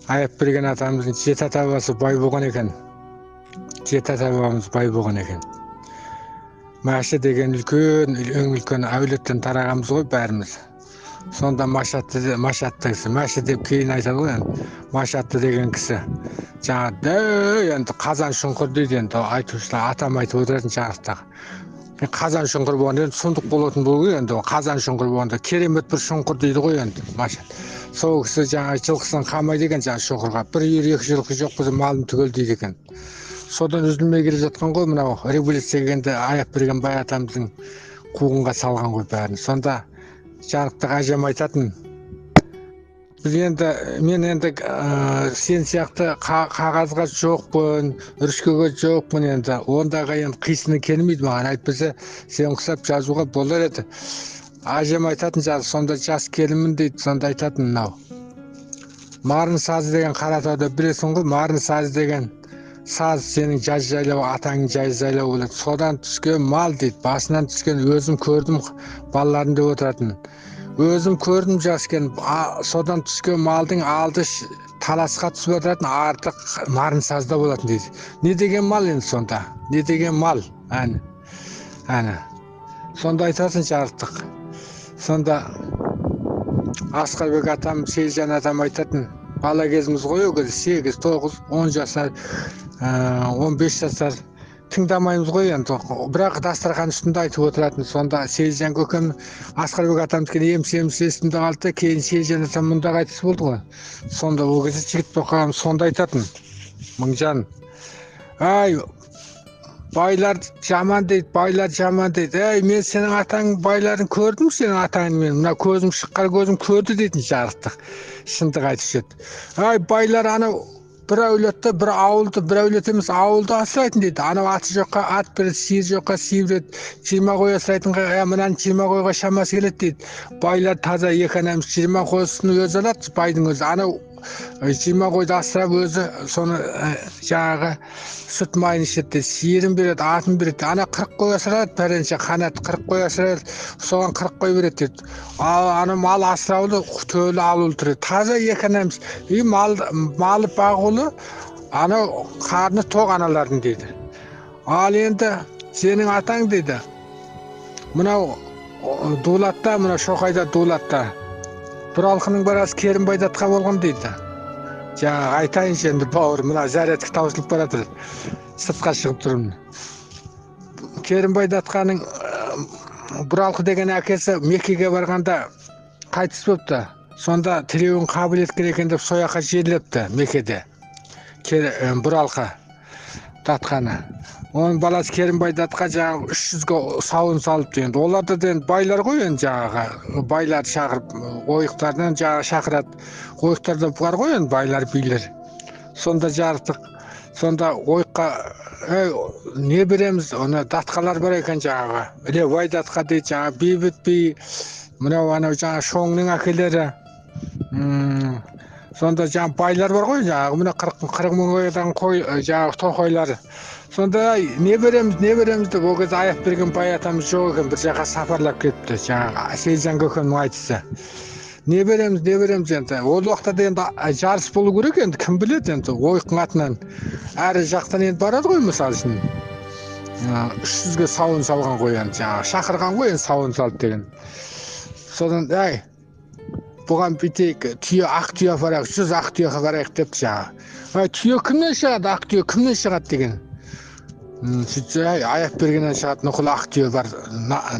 аяп берген атамыздың жеті ата бабасы бай болған екен. Жеті ата бабамыз бай болған екен. Мәші деген үлкен әулеттен тарағанбыз ғой бәріміз. Сонда Машатты кісі, Мәші деп кейін айтады ғой енді. Машатты деген кісі. Жаңа енді қазан шұңқыр дейді енді айтушылар атам айтып отыратын жарықтағы. Қазан шұңқыр болғанда енді сұмдық болатын болу енді қазан шұңқыр болғанда керемет бір шұңқыр дейді ғой енді Машат. Сол кісі жаңа жылқысын қамайды екен жаңа шұңқырға. Бір үйір екі жылқы жоқ болса малын түгел дейді екен. Содан үзілмей келе жатқан ғой мынау революция келгенде аяп берген бай атамыздың қуғынға салған ғой бәрін. Сонда жарықтық әжем айтатын, мен енді сен сияқты қағазға жоқпын, үрішкеге жоқпын енді. Ондағы енді қисыны келмейді маған. Әйтпесе сен құсап жазуға болар еді. Әжем айтатын сонда жас келінмін дейді. Сонда айтатын мынау. Марын сазы деген Қаратауда білесің ғой, марын сазы деген саз сенің жаз жайлау, атаңның жаз жайлау болады. Содан түскен мал дейді. Басынан түскен өзім көрдім балаларым деп отыратын. Өзім көрдім жас екен, содан түскен малдың алды таласқа түсіп отыратын, арты марын сазда болатын дейді. Не деген мал енді сонда? Не деген мал? Әне. Сонда айтасың жарықтық. Сонда Асқарбек атам, Сейілжан атам айтатын, бала кезіміз ғой ол кезде 8, 9, 10 жасар, 15 жасар тыңдамаймыз ғой енді. Бірақ дастархан үстінде айтып отыратын. Сонда Сейілжан көкем Асқарбек атамдікін еміс есімде қалды. Кейін Сейілжан атам мұнда қайтыс болды ғой. Сонда ол кезде жігіт боқағам сонда айтатын. Мыңжан, ай, байлар жаман дейді. Ей, мен сенің атаң байларын көрдім, сенің атаңын мен. Мына көзім шыққан көзім көрді дейтін жарықтық. Шындық айтып еді. Ай, байлар анау бір әулетті, бір ауылды, бір әулет емес ауылды асырайтын дейді. Анау аты жоққа ат береді, сиыр жоққа сиыр береді. 20 қой асырайтынға, мынаны 20 қойға шамасы келеді дейді. Байлар таза екі анамыз 20 қойсын өзі алады, байдың өзі. Анау 20 қойды асырап өзі соны жаңағы сүт майын ішеді, сиырын береді, атын береді. Ана 40 қой асырады, пәренше қанат 40 қой асырады, соған 40 қой береді дейді. Ана мал асыраулы, төлі алулы тұрады. Таза екі анамыз. Малы бағулы, анау қарны тоқ аналардың дейді. Ал енді сенің атаң дейді. Мынау Дулатта, мынау Шоқайда Дулатта. Бір алқының барасы Керімбайдатқа болған дейді. Жаңа айтайыншы енді бауыр, мына зарядка таусылып баратыр. Сыртқа шығып тұрмын. Керімбайдатқаның Бұралқы деген әкесі Меккеге барғанда қайтыс болыпты. Сонда тіреуін қабыл еткен екен деп сояққа жерлепті Меккеде. Бұралқы датқаны. Оның баласы Керімбай датқа жаңағы 300-ге сауын салыпты енді. Оларда енді байлар ғой енді жаңағы. Байлар шақырып, ойықтардан жаңағы шақырады. Ойықтарда бар ғой енді байлар, билер. Сонда жарықтық. Сонда ойыққа не береміз? Оны датқалар бар екен жаңағы. Левай датқа дейді жаңағы. Бейбіт би, мынау жаңағы Шоңның әкелері. Сонда жаңағы байлар бар ғой жаңағы. Мына 40 мың қойдан қой жаңағы тоқойлары. Сонда не береміз деп ол кезде аяп берген бай атамыз жоқ екен, бір жаққа сапарлап кетіпті жаңағы Сейілжан көкемнің айтысы. Не береміз енді. Ол уақытта енді жарыс болу керек енді, кім біледі енді ойықтың атынан. Әрі жақтан енді барады ғой мысалы үшін. 300-ге сауын салған ғой енді жаңағы. Шақырған ғой енді сауын салды деген. Содан бұған бүйтейік, ақ түйе барайық, 100 ақ түйеге барайық депті жаңағы. Түйе кімнен шығады, ақ түйе кімнен шығады деген. Аяп бергеннен шығады, нұқыл ақ түйе бар,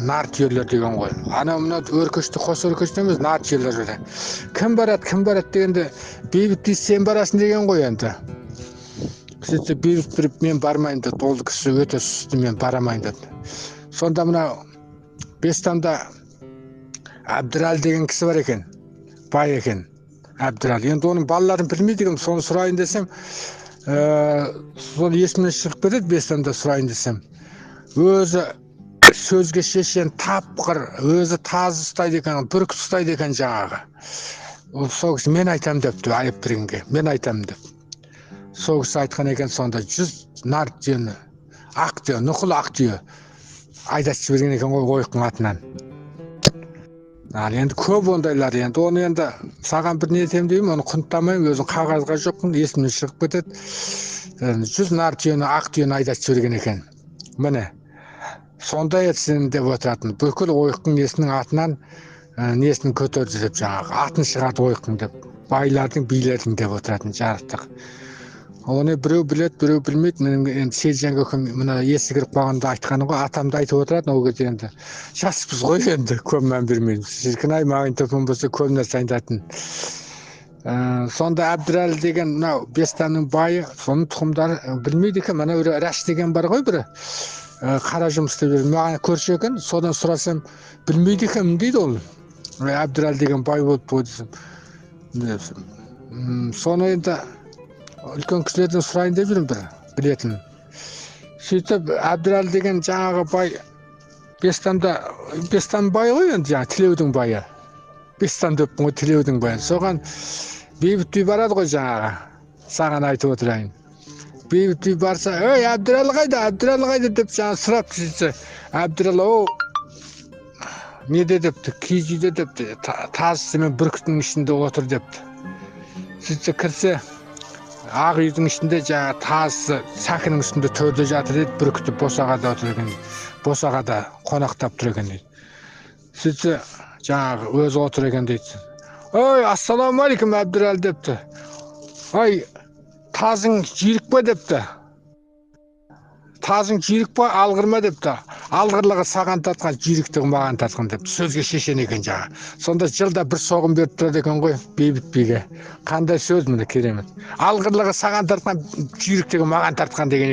нар түйелер деген ғой. Мына өркешті, қос өркешті емес, нар түйелер бар. Кім барады дегенде, бейбіт дейді, сен барасың деген ғой енді. Сөйтсе бейбіт біріп, мен бармайын деді, ол кісі өте сұсты, мен барамайын деді. Сонда мына Бестамда Әбдірәлі деген кісі бар екен, бай екен, Әбдірәлі. Енді оның балаларын білмейді екенмін, соны сұрайын десем, соны есімнен шығып кетеді, Бестамда сұрайын десем. Өзі сөзге шешен тапқыр, өзі таз ұстайды екен, бүркіт ұстайды екен жаңағы. Сол кісі мен айтам депті, аяп бергенге, мен айтам деп. Сол кісі айтқан екен, сонда 100 нар түйені, ақ түйе, нұқыл ақ түйе айдатып жіберген екен ғой ойықтың атынан. ал енді көп ондайлар. Енді оны енді саған бір не етемін деймін, оны құнттамаймын, өзің қағазға жоқпын, есімнен шығып кетеді. 100 нар түйені, ақ түйені айдатып жіберген екен. Міне сондай етсін деп отыратын. Бүкіл ойықтың несінің атынан несін көтерді деп, жаңағы атын шығарды ойықтың деп, байлардың, билердің деп отыратын жарықтық. Оны біреу білет, біреу білмейді. Енді Селжан көкем мына есі кіріп қалғанда айтқаны ғой, атамды айтып отыратын ол кезде. Енді жаспыз ғой, енді көп мән бермейміз. Шіркін-ай, магнитофон болса көп нәрсе айтатын. Сонда Әбдірәлі деген мынау Бестанның байы, соның тұқымдары білмейді екен. Мына Рәш деген бар ғой бірі, қара жұмыс істеп жүр, маған көрші екен. Содан сұрасам білмейді екенмін дейді ол. Әбдірәлі деген бай болыпты ғой десем. Соны енді үлкен кісілерден сұрайын деп жүрмін, бір білетін. Сөйтіп Әбдірәлі деген жаңағы бай Бестан бай ғой, енді жаңағы Тілеудің байы. Бестан деппін ғой, Тілеудің байы. Соған Бейбіт би барады ғой, жаңағы саған айтып отырайын. Бейбіт би барса, ей Әбдірәлі қайда деп жаңағы сұрап сөйтсе, Әбдірәлі неде депті, киіз үйде депті, тазысы мен бүркіттің ішінде отыр депті. Сөйтсе кірсе, ақ үйдің ішінде жаңағы тазысы сәкінің үстінде төрде жатыр еді, бүркіті босағада отыр екен, босағада қонақтап тұр екен дейді. Сөйтсе жаңағы өзі отыр екен дейді. Ой, ассаламалейкум Әбдірәлі депті. Ой, тазың жүйрік па депті. Тазың жүйрік па, алғыр ма депті. Алғырлығы саған тартқан, жүйріктігі маған тартқан деп сөзге шешен екен жаңағы. Сонда жылда бір соғым беріп тұрады екен ғой Бейбіт биге. Қандай сөз міне, керемет. Алғырлығы саған тартқан, жүйріктігі маған тартқан деген